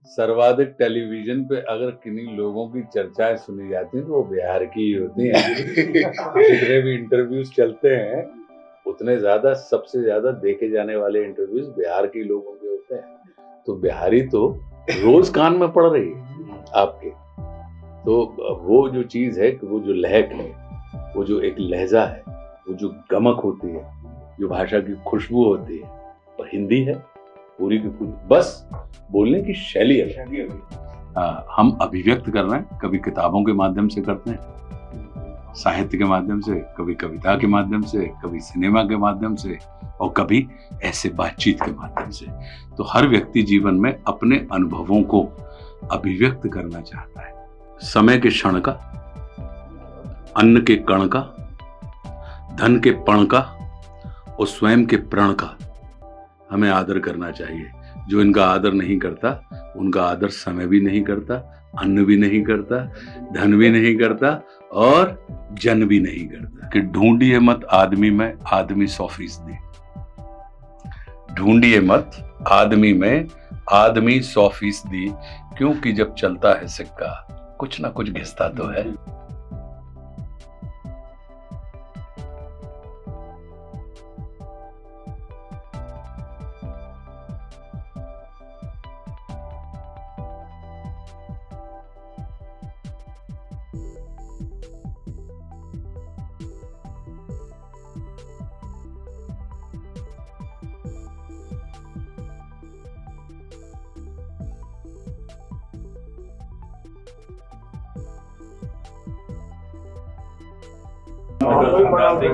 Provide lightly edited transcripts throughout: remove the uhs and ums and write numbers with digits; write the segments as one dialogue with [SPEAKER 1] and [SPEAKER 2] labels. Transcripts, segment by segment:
[SPEAKER 1] सर्वाधिक टेलीविजन पे अगर किन्हीं लोगों की चर्चाएं सुनी जाती हैं तो वो बिहार की ही होती हैं। जितने भी इंटरव्यूज चलते हैं उतने ज्यादा सबसे ज्यादा देखे जाने वाले इंटरव्यूज बिहार के लोगों के होते हैं। तो बिहारी तो रोज कान में पड़ रही है आपके। तो वो जो चीज है कि वो जो लहक है, वो जो एक लहजा है, वो जो गमक होती है, जो भाषा की खुशबू होती है, और हिंदी है पूरी की पूरी। बस बोलने की शैली है। हम अभिव्यक्त कर रहे हैं, कभी किताबों के माध्यम से करते हैं, साहित्य के माध्यम से, कभी कविता के माध्यम से, कभी सिनेमा के माध्यम से, और कभी ऐसे बातचीत के माध्यम से। तो हर व्यक्ति जीवन में अपने अनुभवों को अभिव्यक्त करना चाहता है। समय के क्षण का, अन्न के कण का, धन के पण का और स्वयं के प्रण का हमें आदर करना चाहिए। जो इनका आदर नहीं करता, उनका आदर समय भी नहीं करता, अन्न भी नहीं करता, धन भी नहीं करता और जन भी नहीं करता। कि ढूंढिए मत आदमी में आदमी 100%। ढूंढिए मत आदमी में आदमी 100%, क्योंकि जब चलता है सिक्का कुछ ना कुछ घिसता तो है।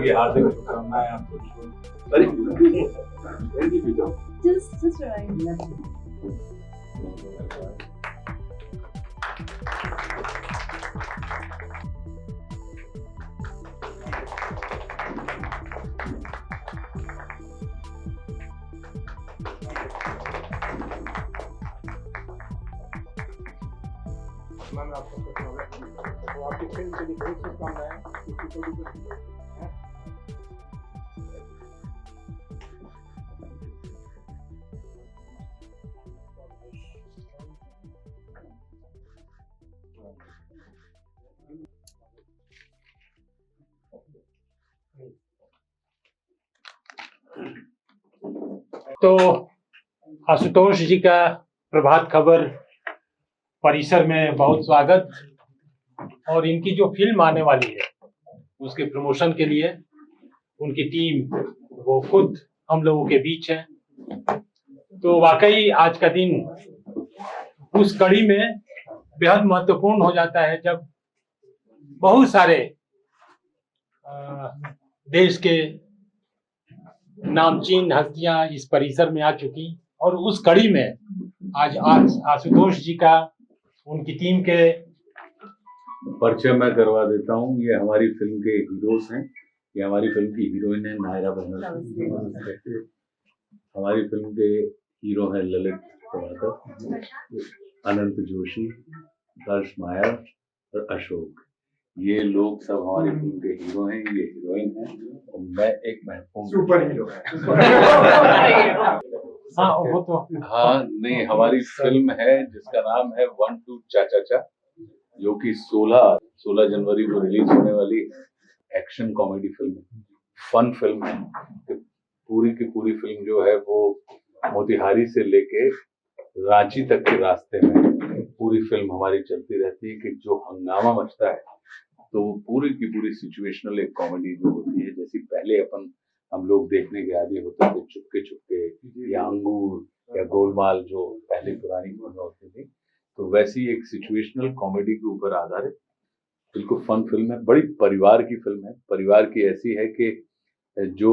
[SPEAKER 1] हार्दिक शुभकामनाएं आपको।
[SPEAKER 2] Just right.
[SPEAKER 3] मैम आपको प्रश्न होगा तो आपकी फिल्म के लिए बहुत शुभकामनाएं। किसी को भी कुछ है? तो आशुतोष जी का प्रभात खबर परिसर में बहुत स्वागत। और इनकी जो फिल्म आने वाली है उसके प्रमोशन के लिए उनकी टीम वो खुद हम लोगों के बीच है। तो वाकई आज का दिन उस कड़ी में बेहद महत्वपूर्ण हो जाता है जब बहुत सारे देश के नामचीन हस्तियां इस परिसर में आ चुकी, और उस कड़ी में आज आशुतोष जी का उनकी टीम के
[SPEAKER 1] परिचय मैं करवा देता हूँ। ये हमारी फिल्म के हीरोज हैं। ये हमारी फिल्म की हीरोइन है नायरा बनर्जी। हमारी फिल्म के हीरो हैं ललित प्रभाकर, अनंत जोशी, दर्श माया और अशोक। ये लोग सब हमारी फिल्म के हीरो हैं, ये हीरोइन है, और मैं एक महत्वपूर्ण सुपर हीरो है। हाँ नहीं, हमारी फिल्म है जिसका नाम है 1 2 चा चा चा, जो कि 16 जनवरी को रिलीज होने वाली एक्शन कॉमेडी फिल्म है, फन फिल्म है। पूरी की पूरी फिल्म जो है वो मोतिहारी से लेके रांची तक के रास्ते में पूरी फिल्म हमारी चलती रहती है। कि जो हंगामा मचता है तो पूरी की पूरी सिचुएशनल एक कॉमेडी जो होती है, जैसी पहले हम लोग देखने के आदी होते थे, चुपके चुपके या अंगूर या गोलमाल जो पहले पुरानी फिल्में होती थी, तो वैसी एक सिचुएशनल कॉमेडी के ऊपर आधारित बिल्कुल फन फिल्म है। बड़ी परिवार की फिल्म है। परिवार की ऐसी है कि जो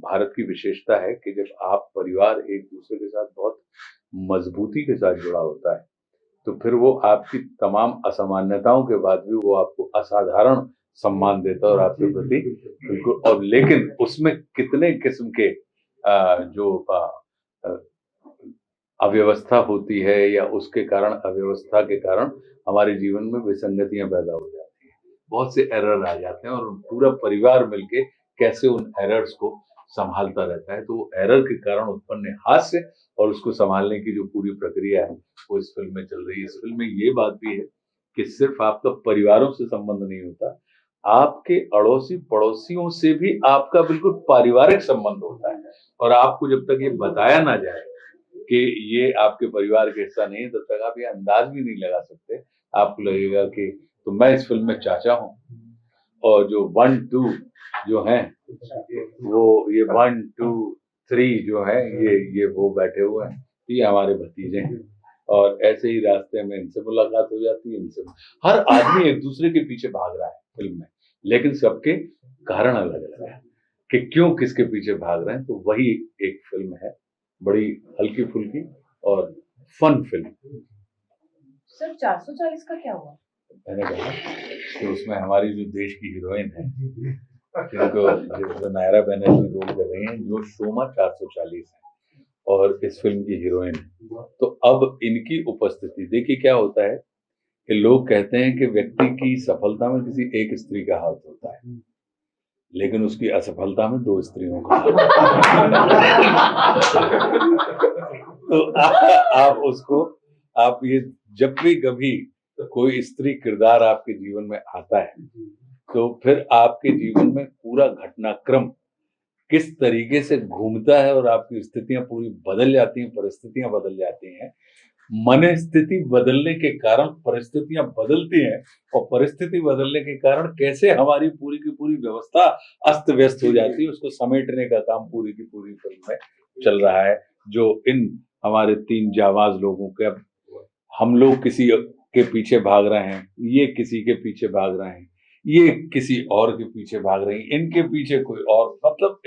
[SPEAKER 1] भारत की विशेषता है कि जब आप परिवार एक दूसरे के साथ बहुत मजबूती के साथ जुड़ा होता है तो फिर वो आपकी तमाम असामान्यताओं के बाद भी वो आपको असाधारण सम्मान देता है और आपके प्रति बिल्कुल। और लेकिन उसमें कितने किस्म के जो अव्यवस्था होती है या उसके कारण अव्यवस्था के कारण हमारे जीवन में विसंगतियां पैदा हो जाती हैं, बहुत से एरर आ जाते हैं, और पूरा परिवार मिलके कैसे उन एरर्स को संभालता रहता है, तो एरर के कारण उत्पन्न हास्य और उसको संभालने की जो पूरी प्रक्रिया है वो इस फिल्म में चल रही है। इस फिल्म में ये बात भी है कि सिर्फ आपका परिवारों से संबंध नहीं होता, आपके अड़ोसी पड़ोसियों से भी आपका बिल्कुल पारिवारिक संबंध होता है। और आपको जब तक ये बताया ना जाए कि ये आपके परिवार का हिस्सा नहीं है, तब तक आप ये अंदाज भी नहीं लगा सकते। आपको लगेगा कि तो मैं इस फिल्म में चाचा हूँ, और जो 1 2 जो है वो ये 1 2 3 जो है ये वो बैठे हुए हैं, ये हमारे भतीजे हैं। और ऐसे ही रास्ते में इनसे मुलाकात हो जाती है, इनसे हर आदमी एक दूसरे के पीछे भाग रहा है फिल्म में, लेकिन सबके कारण अलग अलग है कि क्यों किसके पीछे भाग रहे हैं। तो वही एक फिल्म है, बड़ी हल्की फुल्की और फन फिल्म।
[SPEAKER 2] सर 440 का क्या हुआ?
[SPEAKER 1] मैंने कहा कि उसमें हमारी जो देश की हीरोइन है, जिनको जो नायरा बनर्जी रोल कर रही हैं, जो शोमा 440 है और इस फिल्म की हीरोइन है। तो अब इनकी उपस्थिति देखिए क्या होता है कि लोग कहते हैं कि व्यक्ति की सफलता में किसी एक स्त्री का हाथ होता है, लेकिन उसकी असफलता में 2 स्त्रियों का तो आप ये जब भी कभी कोई स्त्री किरदार आपके जीवन में आता है, तो फिर आपके जीवन में पूरा घटनाक्रम किस तरीके से घूमता है और आपकी स्थितियां पूरी बदल जाती हैं, परिस्थितियां बदल जाती हैं। मन स्थिति बदलने के कारण परिस्थितियां बदलती हैं, और परिस्थिति बदलने के कारण कैसे हमारी पूरी की पूरी व्यवस्था अस्त व्यस्त हो जाती है, उसको समेटने का काम पूरी की पूरी फिल्म में चल रहा है। जो इन हमारे 3 जाबाज लोगों के, अब हम लोग किसी के पीछे भाग रहे हैं, ये किसी के पीछे भाग रहे हैं, ये किसी और के पीछे भाग रही हैं, इनके पीछे कोई और, मतलब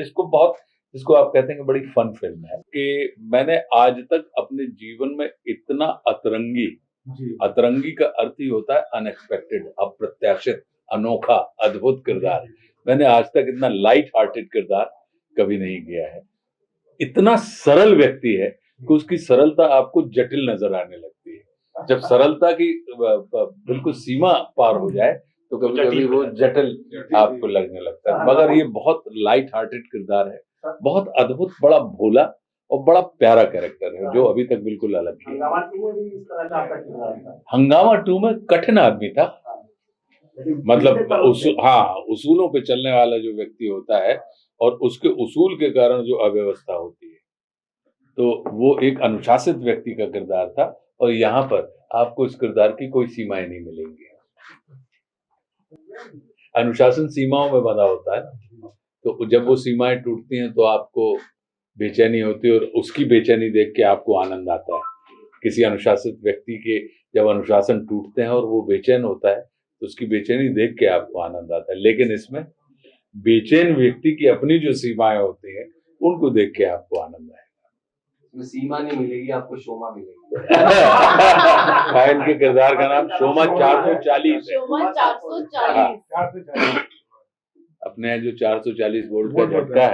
[SPEAKER 1] इसको आप कहते हैं कि बड़ी फन फिल्म है। कि मैंने आज तक अपने जीवन में इतना अतरंगी का अर्थ ही होता है अनएक्सपेक्टेड, अप्रत्याशित, अनोखा, अद्भुत किरदार। मैंने आज तक इतना लाइट हार्टेड किरदार कभी नहीं किया है। इतना सरल व्यक्ति है कि उसकी सरलता आपको जटिल नजर आने लगती है। जब सरलता की बिल्कुल सीमा पार हो जाए तो कभी कभी वो जटिल आपको लगने लगता है। मगर ये बहुत लाइट हार्टेड किरदार है, बहुत अद्भुत, बड़ा भोला और बड़ा प्यारा कैरेक्टर है, जो अभी तक बिल्कुल अलग है। हंगामा 2 में कठिन आदमी था, मतलब उसूलों पे चलने वाला जो व्यक्ति होता है और उसके उसूल के कारण जो अव्यवस्था होती है, तो वो एक अनुशासित व्यक्ति का किरदार था। और यहाँ पर आपको इस किरदार की कोई सीमाएं नहीं मिलेंगी। अनुशासन सीमाओं में बंधा होता है, तो जब वो सीमाएं टूटती हैं तो आपको बेचैनी होती है, और उसकी बेचैनी देख के आपको आनंद आता है। किसी अनुशासित व्यक्ति के जब अनुशासन टूटते हैं और वो बेचैन होता है, तो उसकी बेचैनी देख के आपको आनंद आता है। लेकिन इसमें बेचैन व्यक्ति की अपनी जो सीमाएं होती हैं, उनको देख के आपको आनंद आएगा।
[SPEAKER 4] सीमा नहीं मिलेगी, आपको शोमा मिलेगी।
[SPEAKER 1] इनके किरदार का नाम शोमा 440 है।
[SPEAKER 2] शोमा 440।
[SPEAKER 1] अपने यहाँ जो 440 वोल्ट का झटका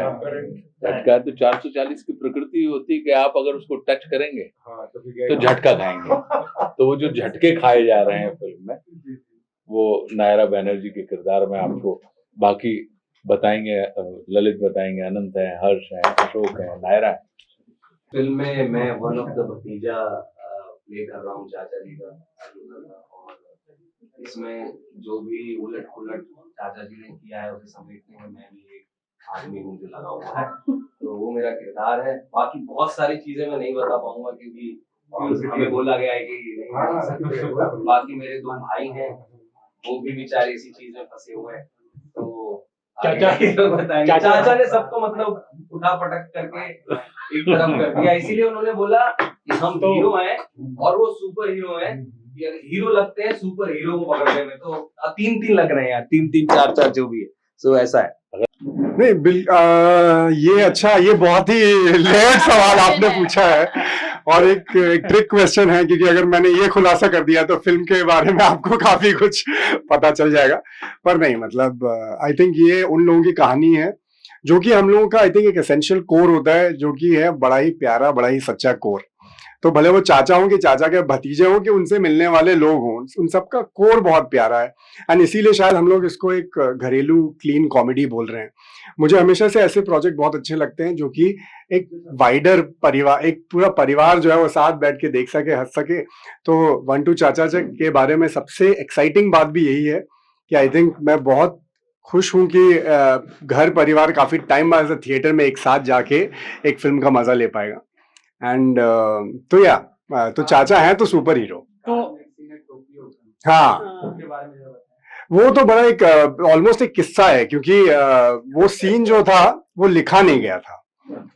[SPEAKER 1] है, तो 440 की प्रकृति होती है कि आप अगर उसको टच करेंगे तो झटका खाएंगे। तो वो जो झटके खाए जा रहे हैं फिल्म में, वो नायरा बनर्जी के किरदार में आपको बाकी बताएंगे, ललित बताएंगे, अनंत है, हर्ष है, अशोक है, नायरा है।
[SPEAKER 4] फिल्म में मैं वन ऑफ द भतीजा प्ले कर रहा हूँ, चाचा जी का। और इसमें जो भी उलट पुलट चाचा जी ने किया है उसे समेटने में मैं भी एक आदमी हूँ जो लगा हुआ है, तो वो मेरा किरदार है। बाकी बहुत सारी चीजें मैं नहीं बता पाऊंगा क्योंकि हमें बोला गया है कि नहीं। बाकी मेरे 2 भाई हैं, वो भी बेचारे इसी चीज में फंसे हुए हैं, तो चाचा ने सबको मतलब उठा पटक करके एक तरफ कर दिया। इसीलिए उन्होंने बोला कि हम हीरो हैं और वो सुपर हीरो हैं, हीरो लगते हैं सुपर हीरो को पकड़ने में, तो 3-3 लग रहे हैं यार, 3-3 4-4 जो भी है, सो ऐसा है।
[SPEAKER 5] नहीं ये अच्छा, ये बहुत ही लेयर्ड सवाल आपने पूछा है, और एक ट्रिक क्वेश्चन है, क्योंकि अगर मैंने ये खुलासा कर दिया तो फिल्म के बारे में आपको काफी कुछ पता चल जाएगा। पर नहीं, मतलब आई थिंक ये उन लोगों की कहानी है जो कि हम लोगों का आई थिंक एक एसेंशियल कोर होता है, जो कि है बड़ा ही प्यारा, बड़ा ही सच्चा कोर। तो भले वो चाचा हों कि चाचा के भतीजे हों कि उनसे मिलने वाले लोग हों, उन सबका कोर बहुत प्यारा है। एंड इसीलिए शायद हम लोग इसको एक घरेलू क्लीन कॉमेडी बोल रहे हैं। मुझे हमेशा से ऐसे प्रोजेक्ट बहुत अच्छे लगते हैं जो कि एक वाइडर परिवार, एक पूरा परिवार जो है वो साथ बैठ के देख सके, हंस सके। तो 1-2 चाचा के बारे में सबसे एक्साइटिंग बात भी यही है कि आई थिंक मैं बहुत खुश हूं कि घर परिवार काफी टाइम बाद थिएटर में एक साथ जाके एक फिल्म का मजा ले पाएगा। एंड तो चाचा है तो सुपर हीरो।
[SPEAKER 3] तो
[SPEAKER 5] हाँ, वो तो बड़ा एक ऑलमोस्ट एक किस्सा है, क्योंकि वो सीन जो था वो लिखा नहीं गया था।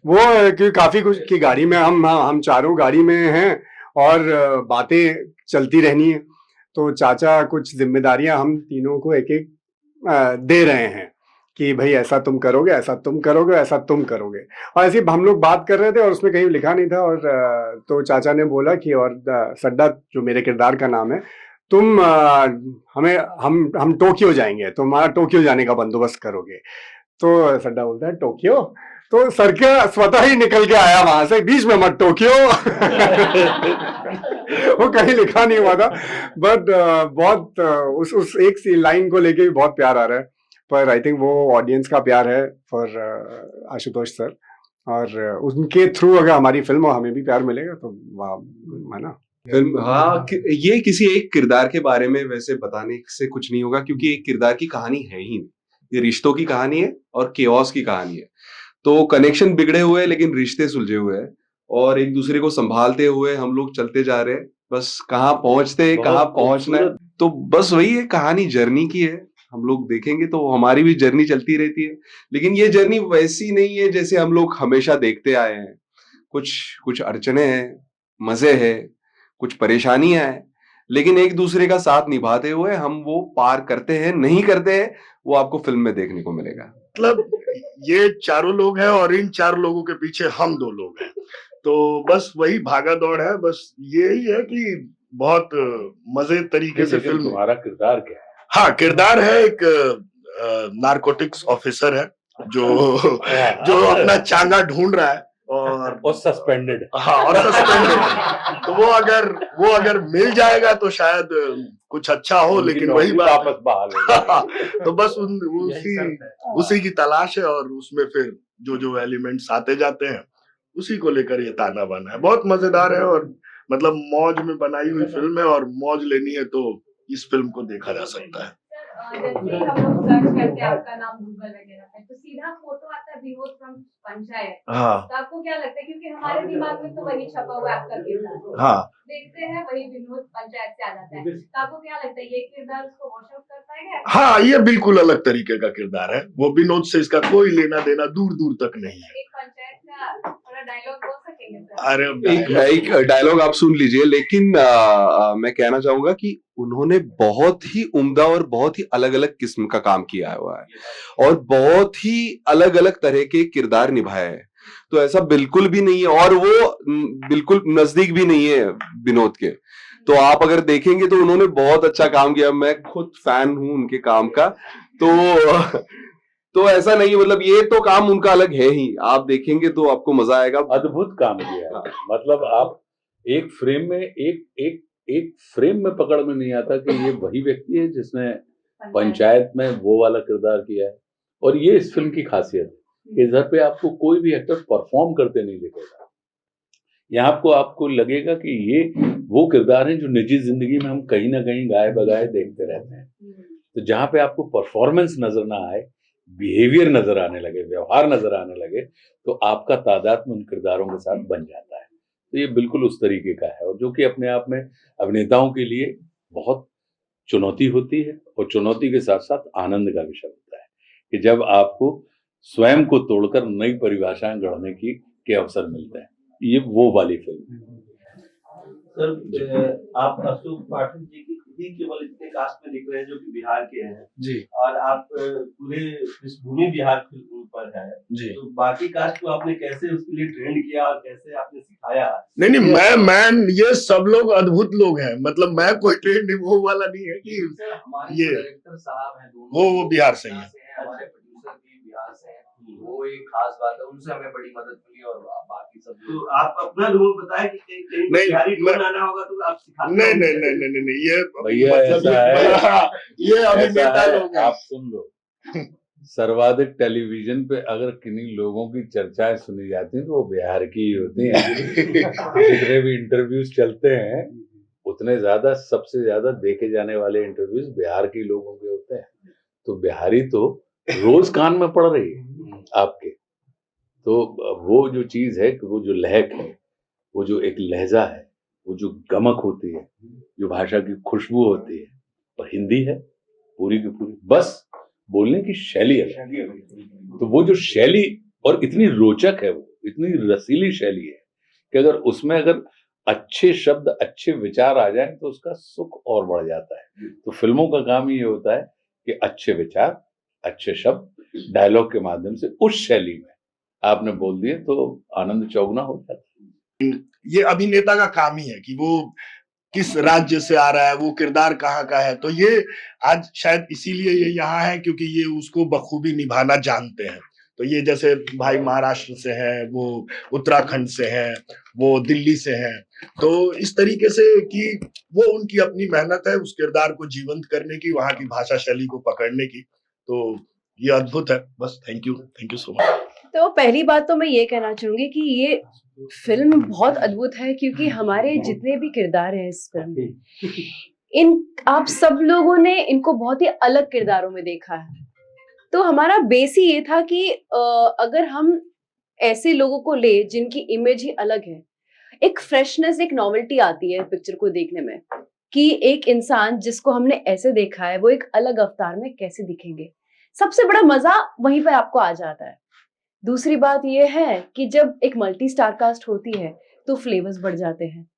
[SPEAKER 5] वो क्योंकि काफी कुछ की गाड़ी में हम चारों गाड़ी में हैं और बातें चलती रहनी है, तो चाचा कुछ जिम्मेदारियां हम तीनों को एक एक दे रहे हैं कि भाई ऐसा तुम करोगे, ऐसा तुम करोगे, ऐसा तुम करोगे। और ऐसे हम लोग बात कर रहे थे और उसमें कहीं लिखा नहीं था, और तो चाचा ने बोला कि और सड्डा जो मेरे किरदार का नाम है, तुम हम टोक्यो जाएंगे, तो हमारा टोक्यो जाने का बंदोबस्त करोगे। तो सड्डा बोलता है टोक्यो, तो सर के स्वतः ही निकल के आया वहां से, बीच में मत टोक्यो। वो कहीं लिखा नहीं हुआ था, बट बहुत उस एक लाइन को लेके भी बहुत प्यार आ रहा है। पर आई थिंक वो ऑडियंस का प्यार है फॉर आशुतोष सर, और उनके थ्रू अगर हमारी फिल्म और हमें भी प्यार मिलेगा तो वाह, है ना।
[SPEAKER 6] फिल्म, हाँ, ये किसी एक किरदार के बारे में वैसे बताने से कुछ नहीं होगा, क्योंकि एक किरदार की कहानी है ही नहीं। ये रिश्तों की कहानी है और केओस की कहानी है। तो कनेक्शन बिगड़े हुए हैं लेकिन रिश्ते सुलझे हुए हैं, और एक दूसरे को संभालते हुए हम लोग चलते जा रहे हैं। बस कहाँ पहुंचते, कहाँ पहुंचना है, तो बस वही है, कहानी जर्नी की है। हम लोग देखेंगे तो हमारी भी जर्नी चलती रहती है, लेकिन ये जर्नी वैसी नहीं है जैसे हम लोग हमेशा देखते आए हैं। कुछ अड़चने हैं, मजे हैं, कुछ परेशानियां हैं, लेकिन एक दूसरे का साथ निभाते हुए हम वो पार करते हैं, नहीं करते हैं, वो आपको फिल्म में देखने को मिलेगा।
[SPEAKER 7] मतलब ये चारों लोग हैं और इन 4 लोगों के पीछे हम 2 लोग हैं, तो बस वही भागा दौड़ है। बस यही है कि बहुत मजे तरीके से फिल्म।
[SPEAKER 1] तुम्हारा किरदार क्या है?
[SPEAKER 7] हाँ, किरदार है एक नारकोटिक्स ऑफिसर है जो अपना चांगा ढूंढ रहा है और
[SPEAKER 1] सस्पेंडेड।
[SPEAKER 7] हाँ, और सस्पेंडेड। तो वो अगर मिल जाएगा तो शायद कुछ अच्छा हो, लेकिन वही बात
[SPEAKER 1] वापस बहाल।
[SPEAKER 7] तो बस उसी की तलाश है, और उसमें फिर जो एलिमेंट्स आते जाते हैं उसी को लेकर ये ताना बाना है। बहुत मजेदार है, और मतलब मौज में बनाई हुई फिल्म है, और मौज लेनी है तो इस फिल्म को देखा जा सकता है।
[SPEAKER 2] जैसे हम लोग सर्च करते हैं आपका नाम गूगल वगैरह पे, तो सीधा फोटो आता है विनोद फ्रॉम पंचायत।
[SPEAKER 7] हाँ,
[SPEAKER 2] तो आपको क्या लगता है, क्योंकि हमारे दिमाग में तो वही छपा हुआ है आपका किरदार,
[SPEAKER 7] हाँ,
[SPEAKER 2] देखते हैं वही विनोद पंचायत से आ जाता है, तो आपको क्या लगता है ये किरदार उसको वॉशआउट कर पाएगा?
[SPEAKER 7] हाँ, ये बिल्कुल अलग तरीके का किरदार है। वो विनोद से इसका कोई लेना देना दूर दूर तक नहीं है।
[SPEAKER 2] एक पंचायत का थोड़ा डायलॉग बोल सकेंगे सर?
[SPEAKER 7] अरे
[SPEAKER 6] एक डायलॉग आप सुन लीजिए, लेकिन मैं कहना चाहूंगा कि उन्होंने बहुत ही उम्दा और बहुत ही अलग अलग किस्म का काम किया हुआ है, और बहुत ही अलग अलग तरह के किरदार निभाए हैं। तो ऐसा बिल्कुल भी नहीं है, और वो बिल्कुल नजदीक भी नहीं है विनोद के। तो आप अगर देखेंगे तो उन्होंने बहुत अच्छा काम किया। मैं खुद फैन हूं उनके काम का। तो ऐसा नहीं है, मतलब ये तो काम उनका अलग है ही। आप देखेंगे तो आपको मजा आएगा।
[SPEAKER 1] अद्भुत काम किया है। मतलब आप एक फ्रेम में एक फ्रेम में पकड़ में नहीं आता कि ये वही व्यक्ति है जिसने पंचायत में वो वाला किरदार किया है। और ये इस फिल्म की खासियत है, इधर पे आपको कोई भी एक्टर परफॉर्म करते नहीं दिखेगा। यहाँ आपको लगेगा कि ये वो किरदार है जो निजी जिंदगी में हम कहीं ना कहीं गाए बगाए देखते रहते हैं। तो जहाँ पे आपको परफॉर्मेंस नजर ना आए, बिहेवियर नजर आने लगे, व्यवहार नजर आने लगे, तो आपका तादाद में उन किरदारों के साथ बन जाता है। तो ये बिल्कुल उस तरीके का है, और जो कि अपने आप में अभिनेताओं के लिए बहुत चुनौती होती है, और चुनौती के साथ साथ आनंद का विषय होता है कि जब आपको स्वयं को तोड़कर नई परिभाषाएं गढ़ने के अवसर मिलते हैं। ये वो वाली फिल्म है।
[SPEAKER 8] सर, आप अशोक पाठक जी की खुद ही केवल इतने कास्ट में दिख रहे हैं जो कि बिहार के हैं
[SPEAKER 7] जी,
[SPEAKER 8] और आप पूरे पृष्ठभूमि बिहार के ऊपर है
[SPEAKER 7] जी।
[SPEAKER 8] तो बाकी कास्ट को आपने कैसे उसके लिए ट्रेंड किया और कैसे आपने सिखाया?
[SPEAKER 7] नहीं, मैं ये सब लोग अद्भुत लोग हैं। मतलब मैं कोई ट्रेंड वो वाला नहीं है कि
[SPEAKER 4] सर, हमारे
[SPEAKER 7] ये
[SPEAKER 4] डायरेक्टर साहब हैं दोनों,
[SPEAKER 7] वो बिहार से ही है।
[SPEAKER 4] हमारे प्रोड्यूसर भी बिहार से हैं। वो एक खास बात है, उनसे हमें बड़ी मदद मिली और बाकी सब
[SPEAKER 8] तो आप अपना रोल बताएं कि कहीं
[SPEAKER 7] नहीं,
[SPEAKER 8] बिहारी
[SPEAKER 7] मैं-
[SPEAKER 8] टोन आना होगा तो आप सिखाते
[SPEAKER 7] नहीं
[SPEAKER 8] हो?
[SPEAKER 7] नहीं नहीं नहीं नहीं नहीं, ये
[SPEAKER 1] भैया
[SPEAKER 7] मतलब
[SPEAKER 1] ऐसा है,
[SPEAKER 7] ये
[SPEAKER 1] ऐसा
[SPEAKER 7] अभिनेता
[SPEAKER 1] है,
[SPEAKER 7] लोग हैं।
[SPEAKER 1] आप सुन लो, सर्वाधिक टेलीविजन पे अगर किन्हीं लोगों की चर्चाएं सुनी जाती हैं तो वो बिहार की ही होती हैं। जितने भी इंटरव्यूज चलते हैं उतने ज्यादा, सबसे ज्यादा देखे जाने वाले इंटरव्यूज बिहार के लोगों के होते हैं। तो बिहारी तो रोज कान में पड़ रही है आपके। तो वो जो चीज है, वो जो लहक है, वो जो एक लहजा है, वो जो गमक होती है, जो भाषा की खुशबू होती है, और हिंदी है पूरी की पूरी, बस बोलने की शैली है। तो वो जो शैली, और इतनी रोचक है, वो इतनी रसीली शैली है कि अगर अच्छे शब्द, अच्छे विचार आ जाए तो उसका सुख और बढ़ जाता है। तो फिल्मों का काम ये होता है कि अच्छे विचार, अच्छे शब्द डायलॉग के माध्यम से उस शैली में आपने बोल दिए तो आनंद चौगुना हो जाता है।
[SPEAKER 7] ये अभिनेता का काम ही है कि वो किस राज्य से आ रहा है, वो किरदार कहाँ का है। तो ये आज शायद इसीलिए ये यहाँ है क्योंकि ये उसको बखूबी निभाना जानते हैं। तो ये जैसे भाई महाराष्ट्र से हैं, वो उत्तराखंड से हैं, वो दिल्ली से हैं। तो इस तरीके से कि वो उनकी अपनी मेहनत है उस किरदार को जीवंत करने की, वहाँ की भाषा शैली को पकड़ने की। तो ये अद्भुत है। बस थैंक यू सो मच।
[SPEAKER 9] तो पहली बात तो मैं ये कहना चाहूंगी कि ये फिल्म बहुत अद्भुत है क्योंकि हमारे जितने भी किरदार हैं इस फिल्म में, इन आप सब लोगों ने इनको बहुत ही अलग किरदारों में देखा है। तो हमारा बेस ही ये था कि अगर हम ऐसे लोगों को ले जिनकी इमेज ही अलग है, एक फ्रेशनेस, एक नॉवेल्टी आती है पिक्चर को देखने में कि एक इंसान जिसको हमने ऐसे देखा है वो एक अलग अवतार में कैसे दिखेंगे। सबसे बड़ा मजा वहीं पर आपको आ जाता है। दूसरी बात यह है कि जब एक मल्टी स्टार कास्ट होती है तो फ्लेवर्स बढ़ जाते हैं।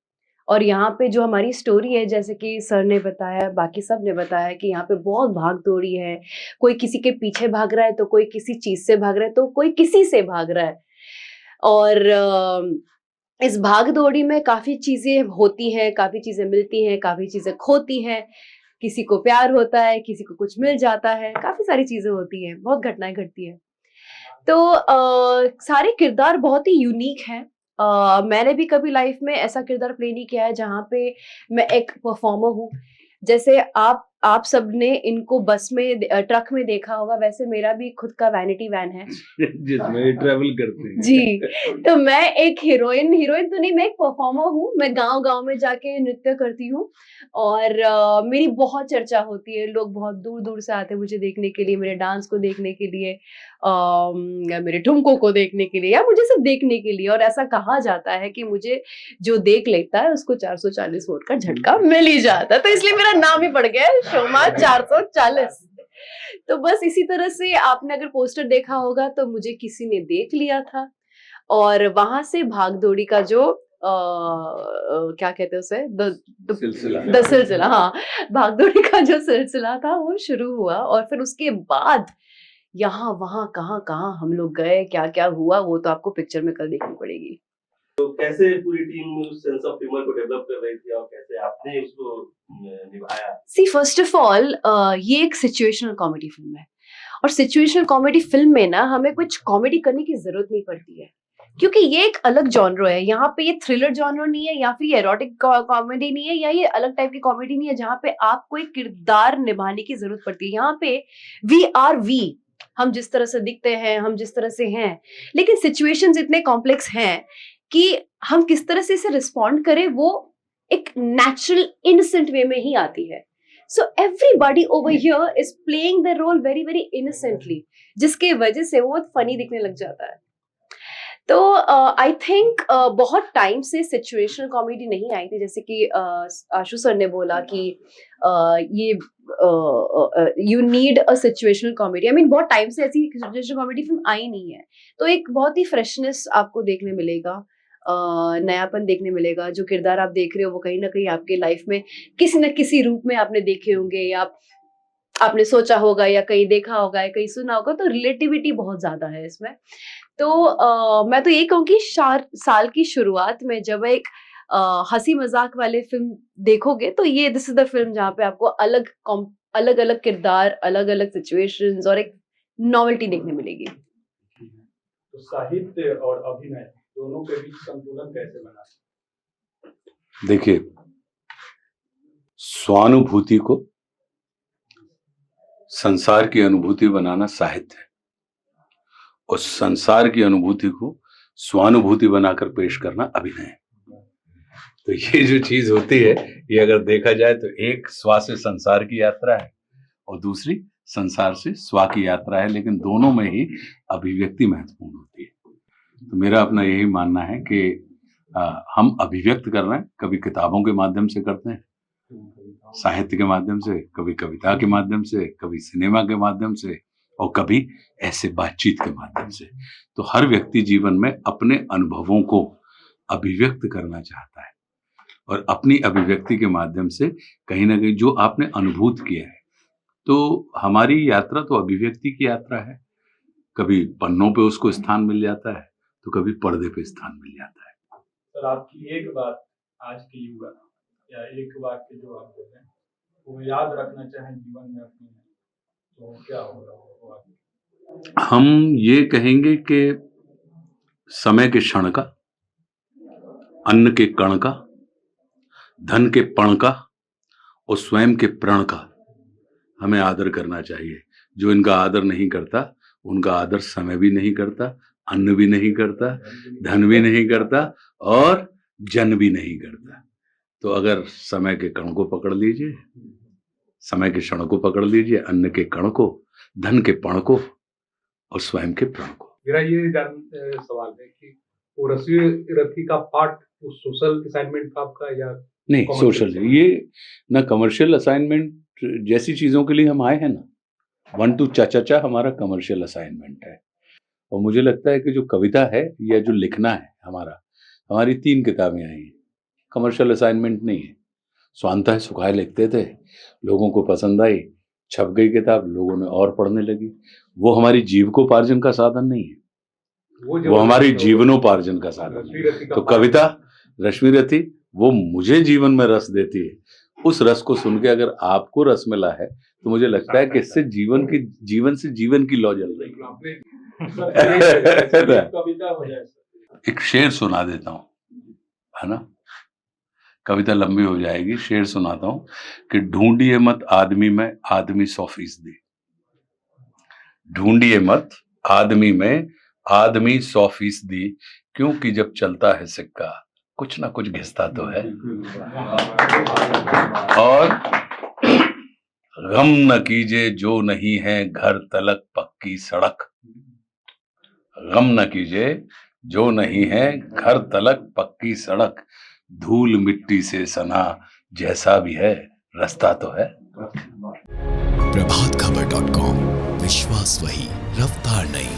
[SPEAKER 9] और यहाँ पे जो हमारी स्टोरी है, जैसे कि सर ने बताया, बाकी सब ने बताया कि यहाँ पे बहुत भाग दौड़ी है। कोई किसी के पीछे भाग रहा है, तो कोई किसी चीज से भाग रहा है, तो कोई किसी से भाग रहा है। और इस भाग दौड़ी में काफी चीजें होती हैं, काफी चीजें मिलती हैं, काफी चीजें खोती हैं। किसी को प्यार होता है, किसी को कुछ मिल जाता है, काफी सारी चीजें होती हैं, बहुत घटनाएं घटती हैं। तो सारे किरदार बहुत ही यूनिक हैं। मैंने भी कभी लाइफ में ऐसा किरदार प्ले नहीं किया है जहाँ पे मैं एक परफॉर्मर हूँ। जैसे आप सबने इनको बस में, ट्रक में देखा होगा, वैसे मेरा भी खुद का वैनिटी वैन है
[SPEAKER 1] जिसमें ट्रेवल करते हैं।
[SPEAKER 9] जी। तो मैं एक हीरोइन तो नहीं, मैं एक परफॉर्मर हूँ। मैं गांव में जाके नृत्य करती हूँ और मेरी बहुत चर्चा होती है। लोग बहुत दूर दूर से आते हैं मुझे देखने के लिए, मेरे डांस को देखने के लिए, मेरे ठुमकों को देखने के लिए, या मुझे सब देखने के लिए। और ऐसा कहा जाता है कि मुझे जो देख लेता है उसको 440 वोट का झटका मिल ही जाता है। तो इसलिए मेरा नाम ही पड़ गया है शोमा 440। तो बस इसी तरह से आपने अगर पोस्टर देखा होगा तो मुझे किसी ने देख लिया था और वहां से भागदौड़ी का जो क्या कहते हैं उसे, द सिलसिला, हाँ, भागदौड़ी का जो सिलसिला था वो शुरू हुआ। और फिर उसके बाद यहाँ वहां कहाँ कहाँ हम लोग गए, क्या क्या हुआ, वो तो आपको पिक्चर में कल देखनी पड़ेगी।
[SPEAKER 8] तो कैसे पूरी टीम उस सेंस ऑफ ह्यूमर को डेवलप कर रही थी और कैसे आपने उसको निभाया?
[SPEAKER 9] सी फर्स्ट ऑफ ऑल ये एक सिचुएशनल कॉमेडी फिल्म है और सिचुएशनल कॉमेडी फिल्म में ना हमें कुछ कॉमेडी करने की जरूरत नहीं पड़ती है क्योंकि ये एक अलग जॉनर है। यहाँ पे ये थ्रिलर जॉनर नहीं है या फिर ये एरोटिक कॉमेडी नहीं है या ये अलग टाइप की कॉमेडी नहीं है जहाँ पे आपको एक किरदार निभाने की जरूरत पड़ती है। यहाँ पे वी, हम जिस तरह से दिखते हैं, हम जिस तरह से हैं, लेकिन सिचुएशंस इतने कॉम्प्लेक्स हैं कि हम किस तरह से इसे रिस्पॉन्ड करें वो एक नेचुरल इनोसेंट वे में ही आती है। So everybody over here is playing the role very very innocently, जिसके वजह से वो फनी दिखने लग जाता है। तो आई थिंक बहुत टाइम से सिचुएशनल कॉमेडी नहीं आई थी, जैसे कि आशु सर ने बोला कि ये you need a situational comedy. I mean बहुत टाइम से ऐसी सिचुएशनल कॉमेडी फिल्म आई नहीं है, तो एक बहुत ही फ्रेशनेस आपको देखने मिलेगा, नयापन देखने मिलेगा। जो किरदार आप देख रहे हो वो कहीं ना कहीं आपके लाइफ में किसी न किसी रूप में आपने देखे होंगे या आपने सोचा होगा या कहीं देखा होगा या कहीं सुना होगा, तो रिलेटिविटी बहुत ज्यादा है इसमें। तो मैं तो ये कहूँगी साल की शुरुआत में जब एक हंसी मजाक वाले फिल्म देखोगे तो ये दिस इज द फिल्म जहाँ पे आपको अलग अलग किरदार, अलग अलग सिचुएशंस और एक नॉवेल्टी देखने मिलेगी।
[SPEAKER 3] तो साहित्य और अभिनय दोनों के बीच संतुलन कैसे बना?
[SPEAKER 1] देखिए, स्वानुभूति को संसार की अनुभूति बनाना साहित्य है, और संसार की अनुभूति को स्वानुभूति बनाकर पेश करना अभिनय है। तो ये जो चीज होती है, ये अगर देखा जाए तो एक स्वा से संसार की यात्रा है और दूसरी संसार से स्वा की यात्रा है, लेकिन दोनों में ही अभिव्यक्ति महत्वपूर्ण होती है। तो मेरा अपना यही मानना है कि हम अभिव्यक्त कर रहे हैं, कभी किताबों के माध्यम से करते हैं, साहित्य के माध्यम से, कभी कविता के माध्यम से, कभी सिनेमा के माध्यम से, और कभी ऐसे बातचीत के माध्यम से। तो हर व्यक्ति जीवन में अपने अनुभवों को अभिव्यक्त करना चाहता है, और अपनी अभिव्यक्ति के माध्यम से कहीं ना कहीं जो आपने अनुभूत किया है, तो हमारी यात्रा तो अभिव्यक्ति की यात्रा है। कभी पन्नों पे उसको स्थान मिल जाता है, तो कभी पर्दे पे स्थान मिल जाता है।
[SPEAKER 3] सर, आपकी एक बात आज के युवा या एक वाक्य जो आप बोल रहे हैं वो याद रखना चाहें जीवन में अपने, तो क्या होगा?
[SPEAKER 1] हम ये कहेंगे कि समय के क्षण का, अन्न के कण का, धन के पण का और स्वयं के प्रण का हमें आदर करना चाहिए। जो इनका आदर नहीं करता, उनका आदर समय भी नहीं करता, अन्न भी नहीं करता, धन भी नहीं करता और जन भी नहीं करता। तो अगर समय के कण को पकड़ लीजिए, समय के क्षण को पकड़ लीजिए, अन्न के कण को, धन के पण को और स्वयं के प्रण को।
[SPEAKER 3] मेरा ये सवाल है कि वो रस्सी रथी का पार्ट वो सोशल असाइनमेंट था आपका या
[SPEAKER 1] नहीं? सोशल, ये ना कमर्शियल असाइनमेंट जैसी चीजों के लिए हम आए हैं ना, 1 2 चा हमारा कमर्शियल असाइनमेंट है। और मुझे लगता है कि जो कविता है या जो लिखना है हमारी 3 किताबें आई हैं, कमर्शियल असाइनमेंट नहीं है। स्वांतः है सुखाए लिखते थे, लोगों को पसंद आई, छप गई किताब, लोगों ने और पढ़ने लगी। वो हमारी जीविकोपार्जन का साधन नहीं है, वो हमारी जीवनोपार्जन का साधन है। तो कविता रश्मि रथी वो मुझे जीवन में रस देती है। उस रस को सुन के अगर आपको रस मिला है तो मुझे लगता है कि इससे जीवन से जीवन की लौ जल रही है। एक शेर सुना देता हूँ, है ना? कविता लंबी हो जाएगी, शेर सुनाता हूँ कि ढूंढिए मत आदमी में आदमी 100%। ढूंढिए मत आदमी में आदमी 100%, क्योंकि जब चलता है सिक्का कुछ ना कुछ घिसता तो है। और गम न कीजिए जो नहीं है घर तलक पक्की सड़क। गम न कीजिए जो नहीं है घर तलक पक्की सड़क। धूल मिट्टी से सना जैसा भी है रास्ता तो है।
[SPEAKER 10] प्रभातखबर.com, विश्वास वही, रफ्तार नहीं।